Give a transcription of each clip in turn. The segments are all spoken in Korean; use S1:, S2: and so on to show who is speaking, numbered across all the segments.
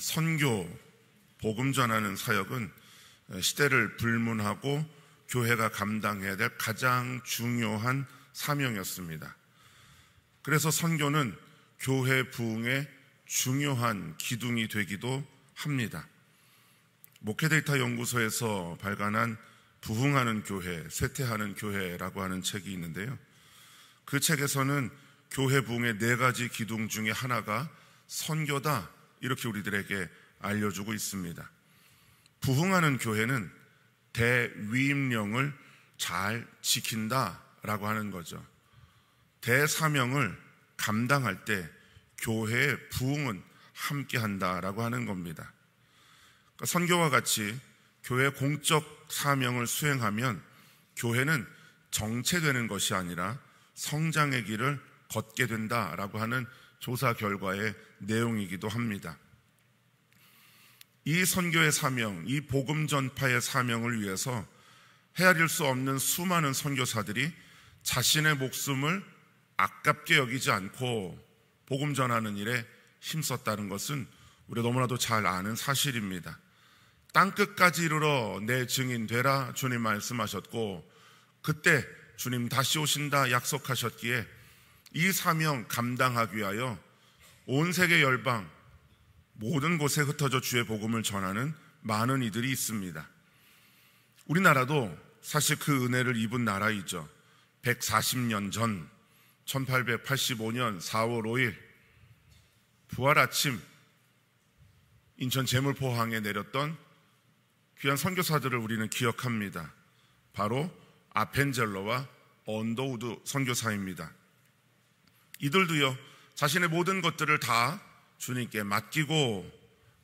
S1: 선교, 복음 전하는 사역은 시대를 불문하고 교회가 감당해야 될 가장 중요한 사명이었습니다. 그래서 선교는 교회 부흥의 중요한 기둥이 되기도 합니다. 목회데이터 연구소에서 발간한 부흥하는 교회, 쇠퇴하는 교회라고 하는 책이 있는데요. 그 책에서는 교회 부흥의 4가지 기둥 중에 하나가 선교다, 이렇게 우리들에게 알려주고 있습니다. 부흥하는 교회는 대위임령을 잘 지킨다라고 하는 거죠. 대사명을 감당할 때 교회의 부흥은 함께한다라고 하는 겁니다. 그러니까 선교와 같이 교회의 공적 사명을 수행하면 교회는 정체되는 것이 아니라 성장의 길을 걷게 된다라고 하는 조사 결과의 내용이기도 합니다. 이 선교의 사명, 이 복음 전파의 사명을 위해서 헤아릴 수 없는 수많은 선교사들이 자신의 목숨을 아깝게 여기지 않고 복음 전하는 일에 힘썼다는 것은 우리가 너무나도 잘 아는 사실입니다. 땅끝까지 이르러 내 증인 되라 주님 말씀하셨고, 그때 주님 다시 오신다 약속하셨기에 이 사명 감당하기 위하여 온 세계 열방 모든 곳에 흩어져 주의 복음을 전하는 많은 이들이 있습니다. 우리나라도 사실 그 은혜를 입은 나라이죠. 140년 전 1885년 4월 5일 부활 아침 인천 제물포항에 내렸던 귀한 선교사들을 우리는 기억합니다. 바로 아펜젤러와 언더우드 선교사입니다. 이들도요, 자신의 모든 것들을 다 주님께 맡기고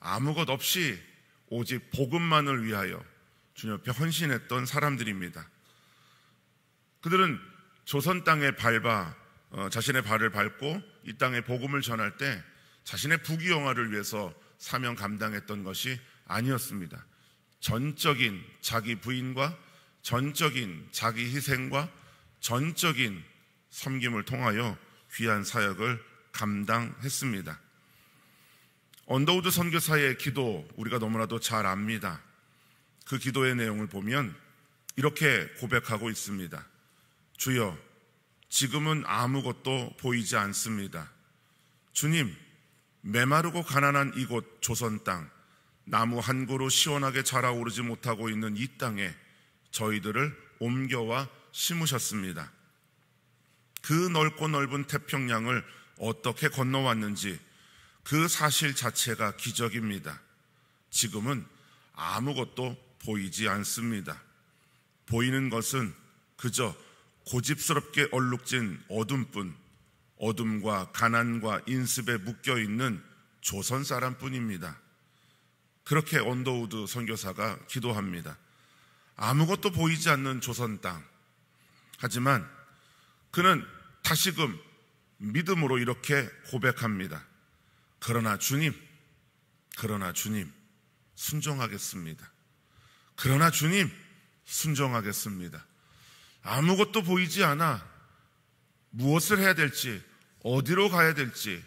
S1: 아무 것 없이 오직 복음만을 위하여 주님 옆에 헌신했던 사람들입니다. 그들은 조선 땅에 자신의 발을 밟고 이 땅에 복음을 전할 때 자신의 부귀영화를 위해서 사명 감당했던 것이 아니었습니다. 전적인 자기 부인과 전적인 자기 희생과 전적인 섬김을 통하여 귀한 사역을 감당했습니다. 언더우드 선교사의 기도 우리가 너무나도 잘 압니다. 그 기도의 내용을 보면 이렇게 고백하고 있습니다. 주여, 지금은 아무것도 보이지 않습니다. 주님, 메마르고 가난한 이곳 조선 땅, 나무 한 그루 시원하게 자라오르지 못하고 있는 이 땅에 저희들을 옮겨와 심으셨습니다. 그 넓고 넓은 태평양을 어떻게 건너왔는지 그 사실 자체가 기적입니다. 지금은 아무것도 보이지 않습니다. 보이는 것은 그저 고집스럽게 얼룩진 어둠뿐, 어둠과 가난과 인습에 묶여있는 조선 사람뿐입니다. 그렇게 언더우드 선교사가 기도합니다. 아무것도 보이지 않는 조선 땅. 하지만 그는 다시금 믿음으로 이렇게 고백합니다. 그러나 주님, 순종하겠습니다. 그러나 주님, 순종하겠습니다. 아무것도 보이지 않아 무엇을 해야 될지, 어디로 가야 될지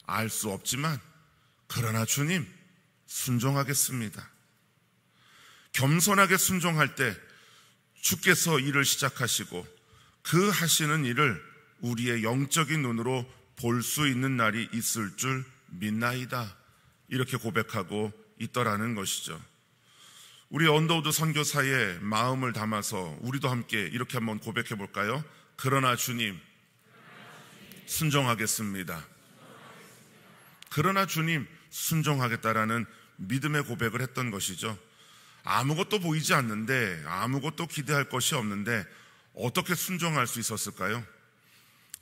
S1: 알 수 없지만 그러나 주님, 순종하겠습니다. 겸손하게 순종할 때 주께서 일을 시작하시고 그 하시는 일을 우리의 영적인 눈으로 볼 수 있는 날이 있을 줄 믿나이다. 이렇게 고백하고 있더라는 것이죠. 우리 언더우드 선교사의 마음을 담아서 우리도 함께 이렇게 한번 고백해 볼까요? 그러나 주님, 순종하겠습니다. 그러나 주님, 순종하겠다라는 믿음의 고백을 했던 것이죠. 아무것도 보이지 않는데, 아무것도 기대할 것이 없는데 어떻게 순종할 수 있었을까요?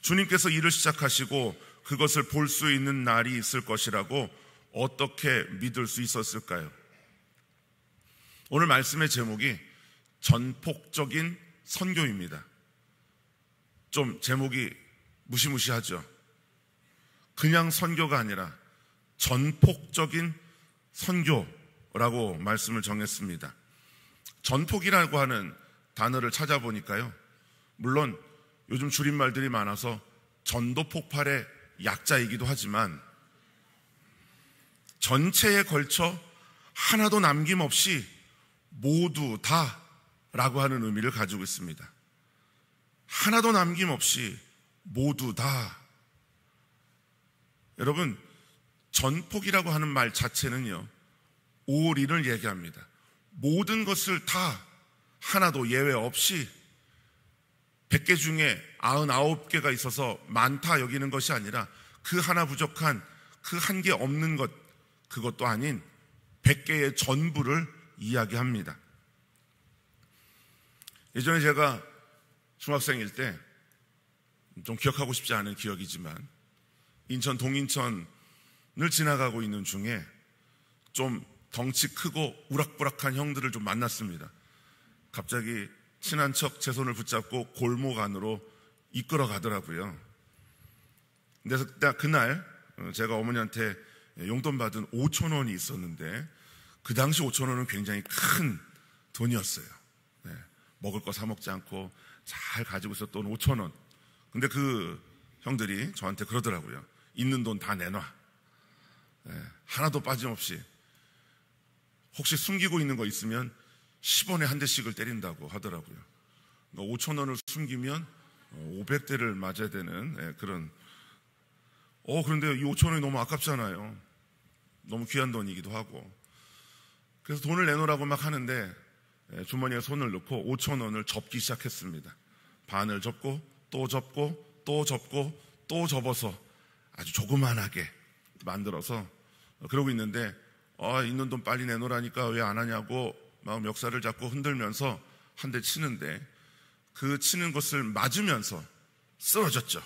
S1: 주님께서 일을 시작하시고 그것을 볼 수 있는 날이 있을 것이라고 어떻게 믿을 수 있었을까요? 오늘 말씀의 제목이 전폭적인 선교입니다. 좀 제목이 무시무시하죠? 그냥 선교가 아니라 전폭적인 선교라고 말씀을 정했습니다. 전폭이라고 하는 단어를 찾아보니까요, 물론 요즘 줄임말들이 많아서 전도 폭발의 약자이기도 하지만 전체에 걸쳐 하나도 남김없이 모두 다라고 하는 의미를 가지고 있습니다. 하나도 남김없이 모두 다. 여러분, 전폭이라고 하는 말 자체는요, 올인을 얘기합니다. 모든 것을 다 하나도 예외 없이 100개 중에 99개가 있어서 많다 여기는 것이 아니라 그 하나 부족한 그 한 개 없는 것, 그것도 아닌 100개의 전부를 이야기합니다. 예전에 제가 중학생일 때, 좀 기억하고 싶지 않은 기억이지만 인천 동인천을 지나가고 있는 중에 좀 덩치 크고 우락부락한 형들을 좀 만났습니다. 갑자기 친한 척 제 손을 붙잡고 골목 안으로 이끌어 가더라고요. 그래서 그날 제가 어머니한테 용돈 받은 5,000원이 있었는데 그 당시 5,000원은 굉장히 큰 돈이었어요. 네, 먹을 거 사 먹지 않고 잘 가지고 있었던 5,000원. 근데 그 형들이 저한테 그러더라고요. 있는 돈 다 내놔. 네, 하나도 빠짐없이. 혹시 숨기고 있는 거 있으면 10원에 한 대씩을 때린다고 하더라고요. 5,000원을 숨기면 500대를 맞아야 되는 그런. 그런데 이 5,000원이 너무 아깝잖아요. 너무 귀한 돈이기도 하고. 그래서 돈을 내놓으라고 막 하는데 주머니에 손을 넣고 5,000원을 접기 시작했습니다. 반을 접고 또 접고 또 접고 또 접어서 아주 조그만하게 만들어서 그러고 있는데 있는 돈 빨리 내놓으라니까 왜 안 하냐고 막 멱살을 잡고 흔들면서 한 대 치는데 그 치는 것을 맞으면서 쓰러졌죠.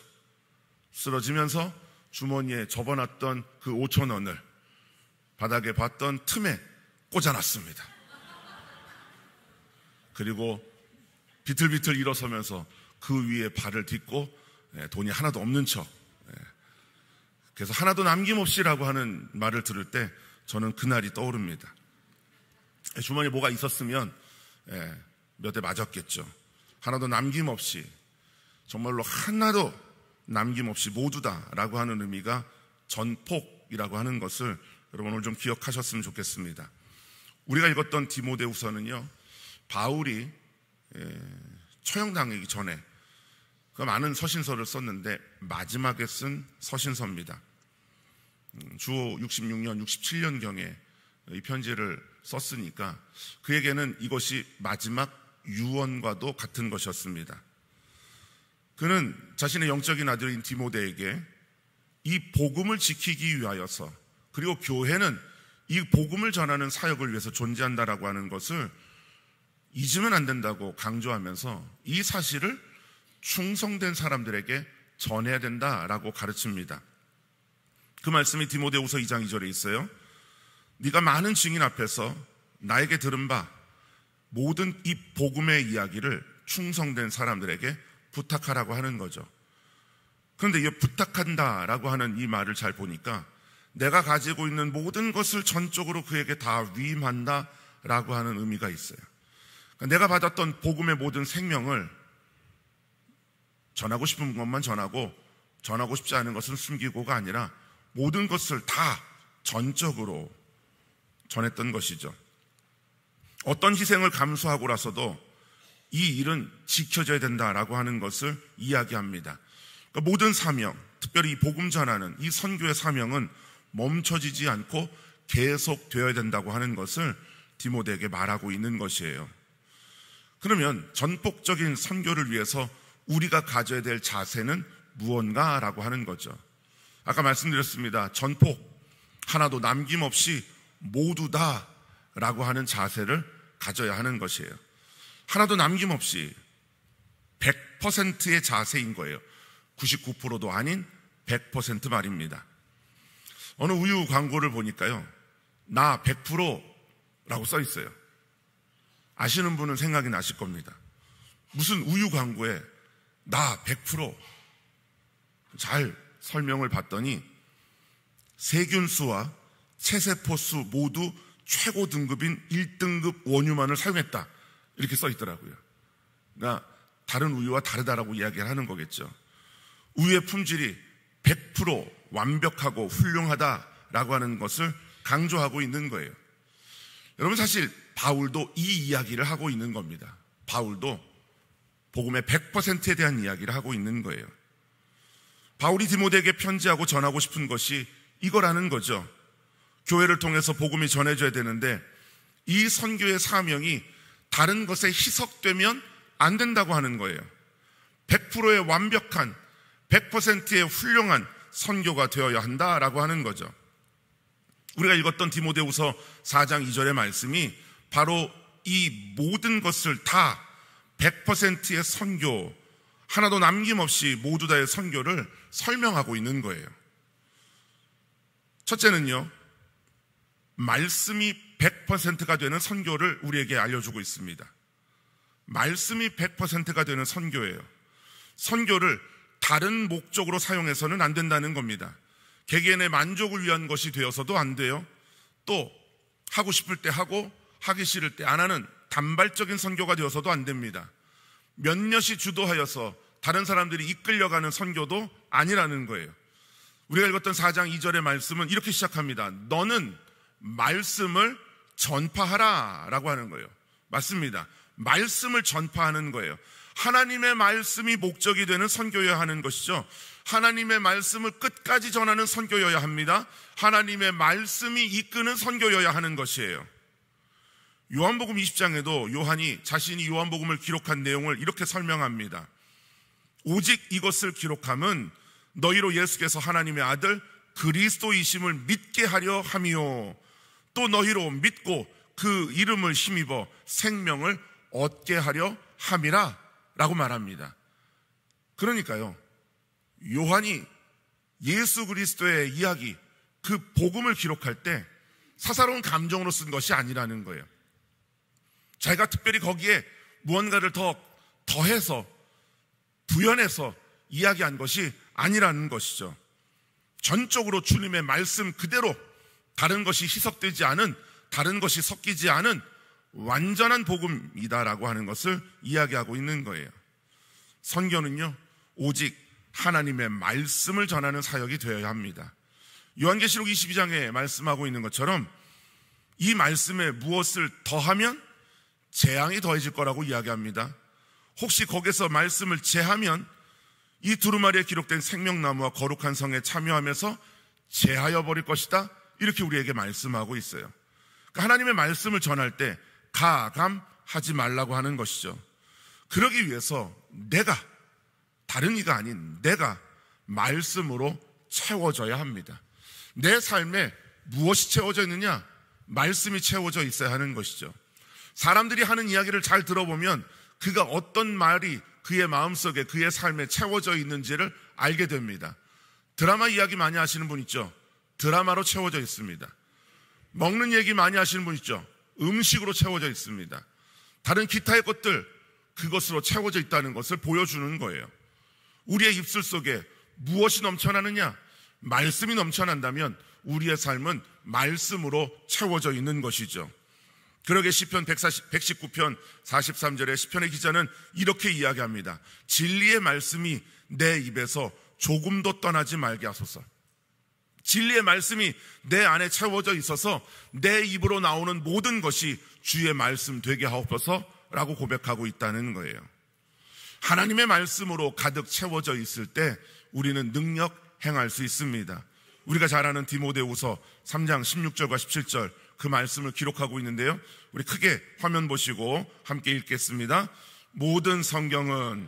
S1: 쓰러지면서 주머니에 접어놨던 그 5,000원을 바닥에 봤던 틈에 꽂아놨습니다. 그리고 비틀비틀 일어서면서 그 위에 발을 딛고 돈이 하나도 없는 척. 그래서 하나도 남김없이라고 하는 말을 들을 때 저는 그날이 떠오릅니다. 주머니에 뭐가 있었으면 몇 대 맞았겠죠. 하나도 남김없이, 정말로 하나도 남김없이 모두다라고 하는 의미가 전폭이라고 하는 것을 여러분 오늘 좀 기억하셨으면 좋겠습니다. 우리가 읽었던 디모데후서는요, 바울이 처형당하기 전에 그 많은 서신서를 썼는데 마지막에 쓴 서신서입니다. 주호 66년, 67년경에 이 편지를 썼으니까 그에게는 이것이 마지막 유언과도 같은 것이었습니다. 그는 자신의 영적인 아들인 디모데에게 이 복음을 지키기 위하여서, 그리고 교회는 이 복음을 전하는 사역을 위해서 존재한다라고 하는 것을 잊으면 안 된다고 강조하면서 이 사실을 충성된 사람들에게 전해야 된다라고 가르칩니다. 그 말씀이 디모데후서 2장 2절에 있어요. 네가 많은 증인 앞에서 나에게 들은 바 모든 이 복음의 이야기를 충성된 사람들에게 부탁하라고 하는 거죠. 그런데 이 부탁한다라고 하는 이 말을 잘 보니까 내가 가지고 있는 모든 것을 전적으로 그에게 다 위임한다라고 하는 의미가 있어요. 그러니까 내가 받았던 복음의 모든 생명을 전하고 싶은 것만 전하고 전하고 싶지 않은 것은 숨기고가 아니라 모든 것을 다 전적으로 전했던 것이죠. 어떤 희생을 감수하고라서도 이 일은 지켜져야 된다라고 하는 것을 이야기합니다. 그러니까 모든 사명, 특별히 이 복음 전하는 이 선교의 사명은 멈춰지지 않고 계속되어야 된다고 하는 것을 디모데에게 말하고 있는 것이에요. 그러면 전폭적인 선교를 위해서 우리가 가져야 될 자세는 무언가라고 하는 거죠. 아까 말씀드렸습니다. 전폭, 하나도 남김없이 모두 다라고 하는 자세를 가져야 하는 것이에요. 하나도 남김없이 100%의 자세인 거예요. 99%도 아닌 100% 말입니다. 어느 우유 광고를 보니까요, 나 100%라고 써 있어요. 아시는 분은 생각이 나실 겁니다. 무슨 우유 광고에 나 100%. 잘 설명을 봤더니 세균수와 체세포수 모두 최고 등급인 1등급 원유만을 사용했다, 이렇게 써 있더라고요. 그러니까 다른 우유와 다르다라고 이야기를 하는 거겠죠. 우유의 품질이 100% 완벽하고 훌륭하다라고 하는 것을 강조하고 있는 거예요. 여러분, 사실 바울도 이 이야기를 하고 있는 겁니다. 바울도 복음의 100%에 대한 이야기를 하고 있는 거예요. 바울이 디모데에게 편지하고 전하고 싶은 것이 이거라는 거죠. 교회를 통해서 복음이 전해져야 되는데 이 선교의 사명이 다른 것에 희석되면 안 된다고 하는 거예요. 100%의 완벽한 100%의 훌륭한 선교가 되어야 한다라고 하는 거죠. 우리가 읽었던 디모데후서 4장 2절의 말씀이 바로 이 모든 것을 다 100%의 선교, 하나도 남김없이 모두 다의 선교를 설명하고 있는 거예요. 첫째는요, 말씀이 100%가 되는 선교를 우리에게 알려주고 있습니다. 말씀이 100%가 되는 선교예요. 선교를 다른 목적으로 사용해서는 안 된다는 겁니다. 개개인의 만족을 위한 것이 되어서도 안 돼요. 또 하고 싶을 때 하고 하기 싫을 때 안 하는 단발적인 선교가 되어서도 안 됩니다. 몇몇이 주도하여서 다른 사람들이 이끌려가는 선교도 아니라는 거예요. 우리가 읽었던 4장 2절의 말씀은 이렇게 시작합니다. 너는 말씀을 전파하라 라고 하는 거예요. 맞습니다. 말씀을 전파하는 거예요. 하나님의 말씀이 목적이 되는 선교여야 하는 것이죠. 하나님의 말씀을 끝까지 전하는 선교여야 합니다. 하나님의 말씀이 이끄는 선교여야 하는 것이에요. 요한복음 20장에도 요한이 자신이 요한복음을 기록한 내용을 이렇게 설명합니다. 오직 이것을 기록함은 너희로 예수께서 하나님의 아들 그리스도이심을 믿게 하려 함이요 또 너희로 믿고 그 이름을 힘입어 생명을 얻게 하려 함이라 라고 말합니다. 그러니까요, 요한이 예수 그리스도의 이야기, 그 복음을 기록할 때 사사로운 감정으로 쓴 것이 아니라는 거예요. 자기가 특별히 거기에 무언가를 더해서 부연해서 이야기한 것이 아니라는 것이죠. 전적으로 주님의 말씀 그대로 다른 것이 희석되지 않은, 다른 것이 섞이지 않은 완전한 복음이다라고 하는 것을 이야기하고 있는 거예요. 선교는요, 오직 하나님의 말씀을 전하는 사역이 되어야 합니다. 요한계시록 22장에 말씀하고 있는 것처럼 이 말씀에 무엇을 더하면 재앙이 더해질 거라고 이야기합니다. 혹시 거기서 말씀을 제하면 이 두루마리에 기록된 생명나무와 거룩한 성에 참여하면서 제하여 버릴 것이다, 이렇게 우리에게 말씀하고 있어요. 그러니까 하나님의 말씀을 전할 때 가감하지 말라고 하는 것이죠. 그러기 위해서 내가, 다른 이가 아닌 내가 말씀으로 채워져야 합니다. 내 삶에 무엇이 채워져 있느냐? 말씀이 채워져 있어야 하는 것이죠. 사람들이 하는 이야기를 잘 들어보면 그가 어떤 말이 그의 마음속에, 그의 삶에 채워져 있는지를 알게 됩니다. 드라마 이야기 많이 하시는 분 있죠? 드라마로 채워져 있습니다. 먹는 얘기 많이 하시는 분 있죠? 음식으로 채워져 있습니다. 다른 기타의 것들, 그것으로 채워져 있다는 것을 보여주는 거예요. 우리의 입술 속에 무엇이 넘쳐나느냐? 말씀이 넘쳐난다면 우리의 삶은 말씀으로 채워져 있는 것이죠. 그러게 시편 119편 43절에 시편의 기자는 이렇게 이야기합니다. 진리의 말씀이 내 입에서 조금도 떠나지 말게 하소서. 진리의 말씀이 내 안에 채워져 있어서 내 입으로 나오는 모든 것이 주의 말씀 되게 하옵소서라고 고백하고 있다는 거예요. 하나님의 말씀으로 가득 채워져 있을 때 우리는 능력 행할 수 있습니다. 우리가 잘 아는 디모데후서 3장 16절과 17절 그 말씀을 기록하고 있는데요, 우리 크게 화면 보시고 함께 읽겠습니다. 모든 성경은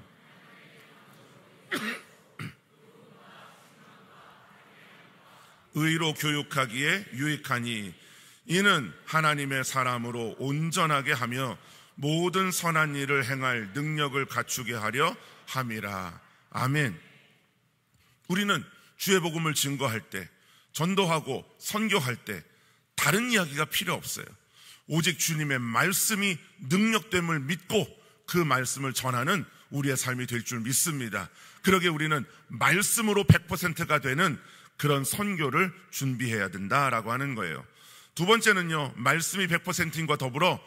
S1: 의로 교육하기에 유익하니 이는 하나님의 사람으로 온전하게 하며 모든 선한 일을 행할 능력을 갖추게 하려 함이라. 아멘. 우리는 주의 복음을 증거할 때, 전도하고 선교할 때 다른 이야기가 필요 없어요. 오직 주님의 말씀이 능력됨을 믿고 그 말씀을 전하는 우리의 삶이 될 줄 믿습니다. 그러게 우리는 말씀으로 100%가 되는 그런 선교를 준비해야 된다라고 하는 거예요. 두 번째는요, 말씀이 100%인과 더불어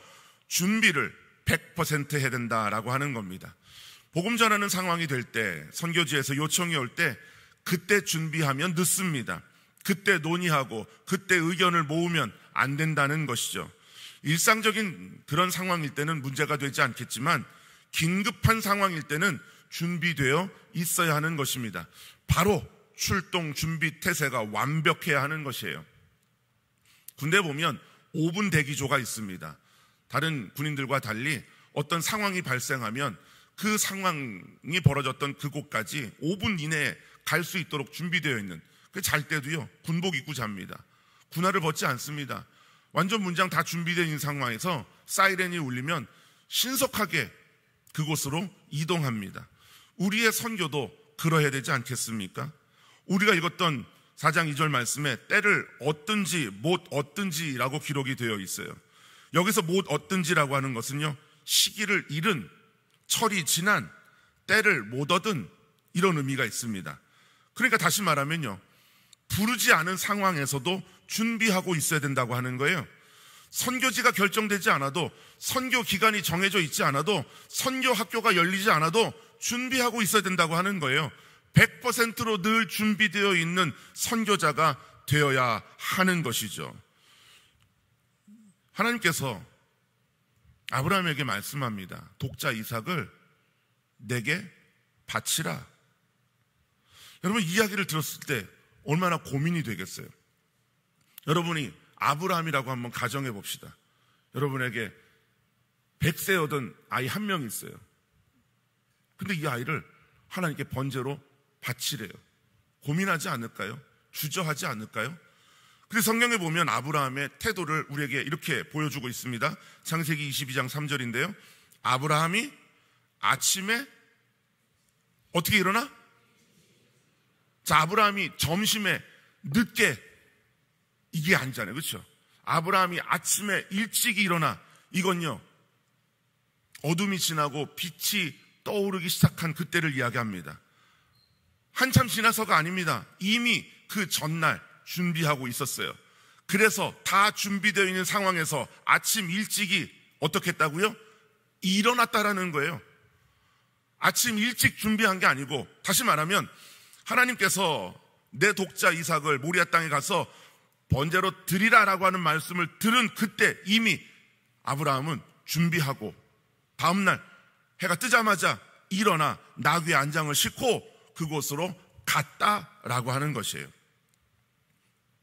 S1: 준비를 100% 해야 된다라고 하는 겁니다. 복음 전하는 상황이 될 때, 선교지에서 요청이 올 때 그때 준비하면 늦습니다. 그때 논의하고 그때 의견을 모으면 안 된다는 것이죠. 일상적인 그런 상황일 때는 문제가 되지 않겠지만 긴급한 상황일 때는 준비되어 있어야 하는 것입니다. 바로 출동 준비 태세가 완벽해야 하는 것이에요. 군대 보면 5분 대기조가 있습니다. 다른 군인들과 달리 어떤 상황이 발생하면 그 상황이 벌어졌던 그곳까지 5분 이내에 갈 수 있도록 준비되어 있는, 잘 때도요 군복 입고 잡니다. 군화를 벗지 않습니다. 완전 문장 다 준비되어 있는 상황에서 사이렌이 울리면 신속하게 그곳으로 이동합니다. 우리의 선교도 그러해야 되지 않겠습니까? 우리가 읽었던 4장 2절 말씀에 때를 얻든지 못 얻든지라고 기록이 되어 있어요. 여기서 못 얻든지라고 하는 것은요, 시기를 잃은, 철이 지난, 때를 못 얻은 이런 의미가 있습니다. 그러니까 다시 말하면요, 부르지 않은 상황에서도 준비하고 있어야 된다고 하는 거예요. 선교지가 결정되지 않아도, 선교 기간이 정해져 있지 않아도, 선교 학교가 열리지 않아도 준비하고 있어야 된다고 하는 거예요. 100%로 늘 준비되어 있는 선교자가 되어야 하는 것이죠. 하나님께서 아브라함에게 말씀합니다. 독자 이삭을 내게 바치라. 여러분, 이 이야기를 들었을 때 얼마나 고민이 되겠어요. 여러분이 아브라함이라고 한번 가정해 봅시다. 여러분에게 100세 얻은 아이 한 명 있어요. 근데 이 아이를 하나님께 번제로 바치래요. 고민하지 않을까요? 주저하지 않을까요? 그래서 성경에 보면 아브라함의 태도를 우리에게 이렇게 보여주고 있습니다. 창세기 22장 3절인데요. 아브라함이 아침에 어떻게 일어나? 자, 아브라함이 점심에 늦게, 이게 아니잖아요. 그렇죠? 아브라함이 아침에 일찍 일어나, 이건요, 어둠이 지나고 빛이 떠오르기 시작한 그때를 이야기합니다. 한참 지나서가 아닙니다. 이미 그 전날 준비하고 있었어요. 그래서 다 준비되어 있는 상황에서 아침 일찍이 어떻게 했다고요? 일어났다라는 거예요. 아침 일찍 준비한 게 아니고, 다시 말하면 하나님께서 내 독자 이삭을 모리아 땅에 가서 번제로 드리라라고 하는 말씀을 들은 그때 이미 아브라함은 준비하고 다음날 해가 뜨자마자 일어나 나귀의 안장을 싣고 그곳으로 갔다라고 하는 것이에요.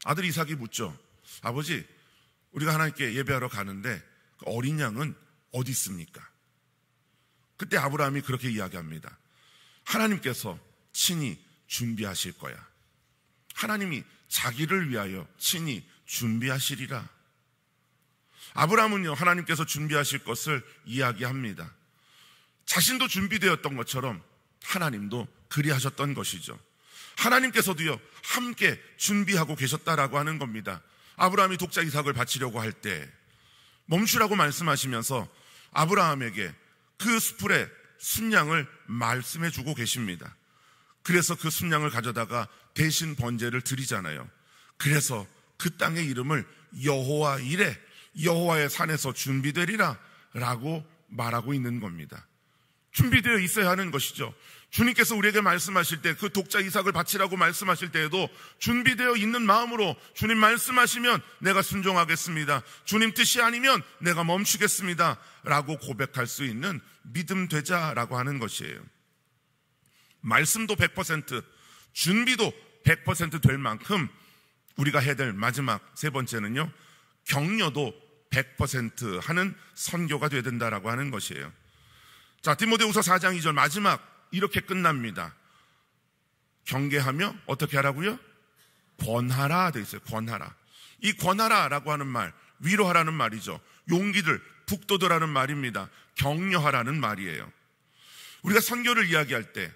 S1: 아들 이삭이 묻죠. 아버지, 우리가 하나님께 예배하러 가는데 그 어린 양은 어디 있습니까? 그때 아브라함이 그렇게 이야기합니다. 하나님께서 친히 준비하실 거야. 하나님이 자기를 위하여 친히 준비하시리라. 아브라함은요, 하나님께서 준비하실 것을 이야기합니다. 자신도 준비되었던 것처럼 하나님도 그리하셨던 것이죠. 하나님께서도요, 함께 준비하고 계셨다라고 하는 겁니다. 아브라함이 독자 이삭을 바치려고 할 때 멈추라고 말씀하시면서 아브라함에게 그 수풀의 순양을 말씀해 주고 계십니다. 그래서 그 순양을 가져다가 대신 번제를 드리잖아요. 그래서 그 땅의 이름을 여호와 이레, 여호와의 산에서 준비되리라 라고 말하고 있는 겁니다. 준비되어 있어야 하는 것이죠. 주님께서 우리에게 말씀하실 때, 그 독자 이삭을 바치라고 말씀하실 때에도 준비되어 있는 마음으로 주님 말씀하시면 내가 순종하겠습니다, 주님 뜻이 아니면 내가 멈추겠습니다 라고 고백할 수 있는 믿음 되자라고 하는 것이에요. 말씀도 100%, 준비도 100% 될 만큼 우리가 해야 될 마지막 세 번째는요, 격려도 100% 하는 선교가 되어야 된다라고 하는 것이에요. 자, 디모데후서 4장 2절 마지막 이렇게 끝납니다. 경계하며 어떻게 하라고요? 권하라 되어 있어요. 권하라. 이 권하라라고 하는 말, 위로하라는 말이죠. 용기들, 북돋으라는 말입니다. 격려하라는 말이에요. 우리가 선교를 이야기할 때,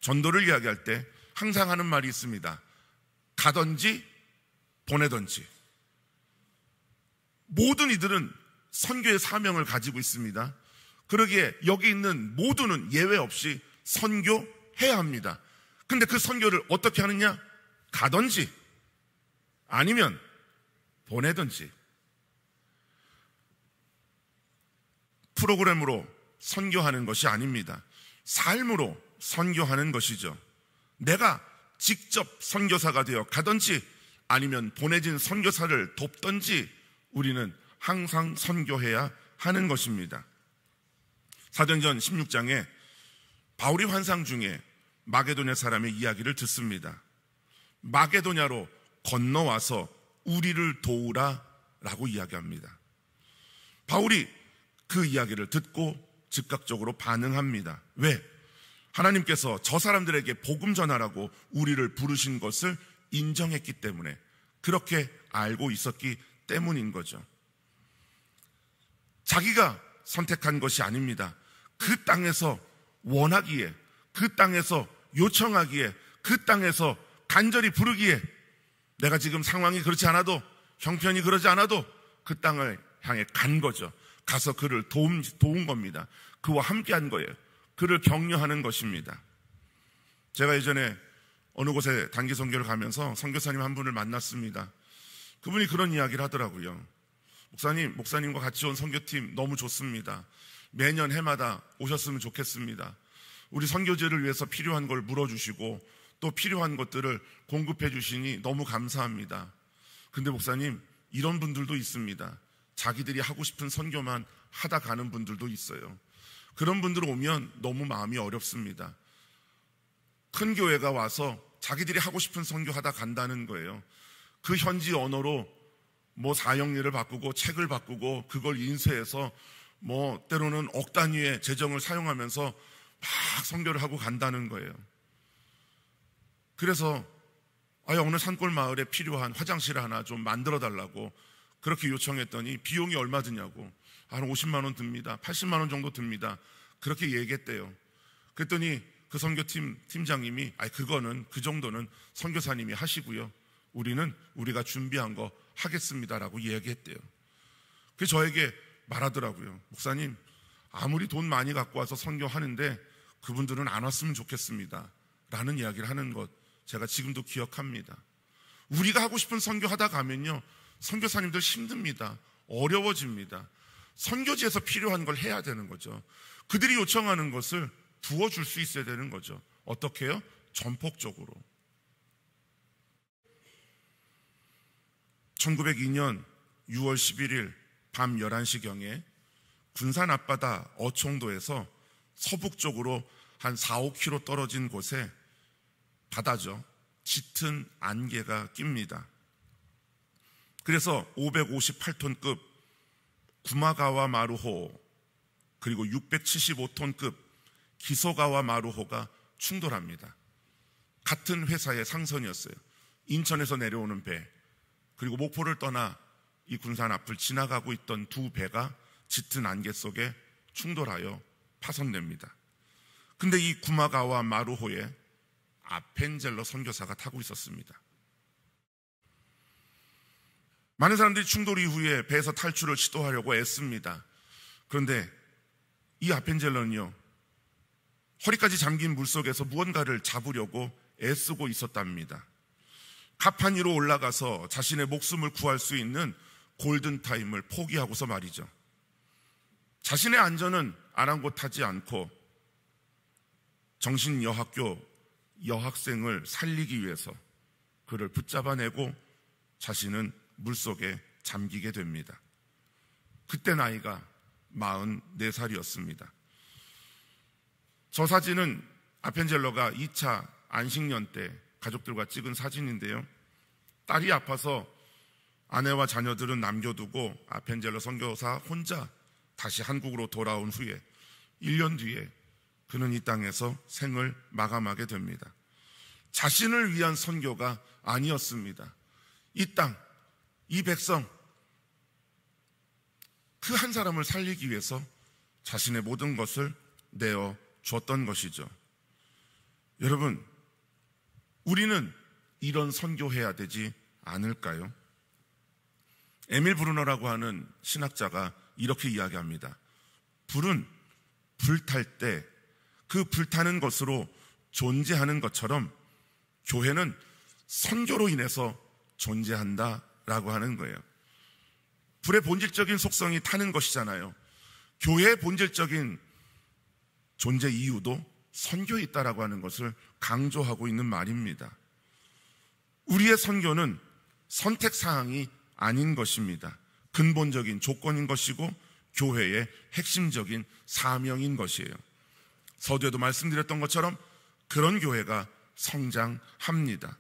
S1: 전도를 이야기할 때 항상 하는 말이 있습니다. 가든지 보내든지. 모든 이들은 선교의 사명을 가지고 있습니다. 그러기에 여기 있는 모두는 예외 없이 선교해야 합니다. 근데 그 선교를 어떻게 하느냐? 가든지 아니면 보내든지. 프로그램으로 선교하는 것이 아닙니다. 삶으로 선교하는 것이죠. 내가 직접 선교사가 되어 가든지 아니면 보내진 선교사를 돕든지 우리는 항상 선교해야 하는 것입니다. 사도행전 16장에 바울이 환상 중에 마게도냐 사람의 이야기를 듣습니다. 마게도냐로 건너와서 우리를 도우라 라고 이야기합니다. 바울이 그 이야기를 듣고 즉각적으로 반응합니다. 왜? 하나님께서 저 사람들에게 복음 전하라고 우리를 부르신 것을 인정했기 때문에, 그렇게 알고 있었기 때문인 거죠. 자기가 선택한 것이 아닙니다. 그 땅에서 원하기에, 그 땅에서 요청하기에, 그 땅에서 간절히 부르기에, 내가 지금 상황이 그렇지 않아도, 형편이 그러지 않아도 그 땅을 향해 간 거죠. 가서 그를 도운 겁니다. 그와 함께 한 거예요. 그를 격려하는 것입니다. 제가 예전에 어느 곳에 단기 선교를 가면서 선교사님 한 분을 만났습니다. 그분이 그런 이야기를 하더라고요. 목사님과 같이 온 선교팀 너무 좋습니다. 매년 해마다 오셨으면 좋겠습니다. 우리 선교지를 위해서 필요한 걸 물어주시고 또 필요한 것들을 공급해 주시니 너무 감사합니다. 근데 목사님, 이런 분들도 있습니다. 자기들이 하고 싶은 선교만 하다 가는 분들도 있어요. 그런 분들 오면 너무 마음이 어렵습니다. 큰 교회가 와서 자기들이 하고 싶은 선교하다 간다는 거예요. 그 현지 언어로 뭐 사형리를 바꾸고 책을 바꾸고 그걸 인쇄해서 뭐 때로는 억 단위의 재정을 사용하면서 막 선교를 하고 간다는 거예요. 그래서 어느 산골 마을에 필요한 화장실 하나 좀 만들어 달라고 그렇게 요청했더니 비용이 얼마 드냐고, 한 50만 원 듭니다. 80만 원 정도 듭니다. 그렇게 얘기했대요. 그랬더니 그 선교팀 팀장님이 그거는, 그 정도는 선교사님이 하시고요, 우리가 준비한 거 하겠습니다라고 얘기했대요. 그래서 저에게 말하더라고요. 목사님, 아무리 돈 많이 갖고 와서 선교하는데 그분들은 안 왔으면 좋겠습니다 라는 이야기를 하는 것 제가 지금도 기억합니다. 우리가 하고 싶은 선교하다 가면요, 선교사님들 힘듭니다. 어려워집니다. 선교지에서 필요한 걸 해야 되는 거죠. 그들이 요청하는 것을 부어줄 수 있어야 되는 거죠. 어떻게 해요? 전폭적으로. 1902년 6월 11일 밤 11시경에 군산 앞바다 어총도에서 서북쪽으로 한 4-5km 떨어진 곳에 바다죠, 짙은 안개가 낍니다. 그래서 558톤급 구마가와 마루호 그리고 675톤급 기소가와 마루호가 충돌합니다. 같은 회사의 상선이었어요. 인천에서 내려오는 배, 그리고 목포를 떠나 이 군산 앞을 지나가고 있던 두 배가 짙은 안개 속에 충돌하여 파손됩니다. 근데 이 구마가와 마루호에 아펜젤러 선교사가 타고 있었습니다. 많은 사람들이 충돌 이후에 배에서 탈출을 시도하려고 애씁니다. 그런데 이 아펜젤러는요, 허리까지 잠긴 물속에서 무언가를 잡으려고 애쓰고 있었답니다. 가판 위로 올라가서 자신의 목숨을 구할 수 있는 골든타임을 포기하고서 말이죠, 자신의 안전은 아랑곳하지 않고 정신여학교 여학생을 살리기 위해서 그를 붙잡아내고 자신은 물속에 잠기게 됩니다. 그때 나이가 44살이었습니다. 저 사진은 아펜젤러가 2차 안식년 때 가족들과 찍은 사진인데요, 딸이 아파서 아내와 자녀들은 남겨두고 아펜젤러 선교사 혼자 다시 한국으로 돌아온 후에 1년 뒤에 그는 이 땅에서 생을 마감하게 됩니다. 자신을 위한 선교가 아니었습니다. 이 땅, 이 백성, 그 한 사람을 살리기 위해서 자신의 모든 것을 내어 줬던 것이죠. 여러분, 우리는 이런 선교해야 되지 않을까요? 에밀 브루너라고 하는 신학자가 이렇게 이야기합니다. 불은 불탈 때 그 불타는 것으로 존재하는 것처럼 교회는 선교로 인해서 존재한다라고 하는 거예요. 불의 본질적인 속성이 타는 것이잖아요. 교회의 본질적인 존재 이유도 선교에 있다라고 하는 것을 강조하고 있는 말입니다. 우리의 선교는 선택사항이 아닌 것입니다. 근본적인 조건인 것이고 교회의 핵심적인 사명인 것이에요. 서두에도 말씀드렸던 것처럼 그런 교회가 성장합니다.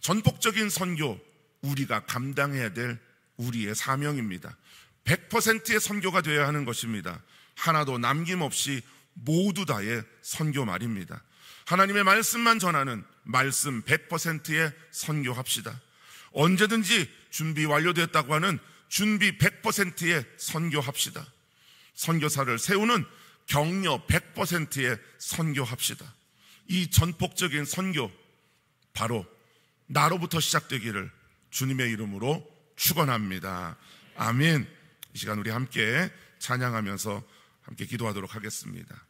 S1: 전폭적인 선교, 우리가 감당해야 될 우리의 사명입니다. 100%의 선교가 되어야 하는 것입니다. 하나도 남김없이 모두 다의 선교 말입니다. 하나님의 말씀만 전하는 말씀 100%의 선교합시다. 언제든지 준비 완료되었다고 하는 준비 100%의 선교합시다. 선교사를 세우는 격려 100%의 선교합시다. 이 전폭적인 선교, 바로 나로부터 시작되기를 주님의 이름으로 축원합니다. 아멘. 이 시간 우리 함께 찬양하면서 함께 기도하도록 하겠습니다.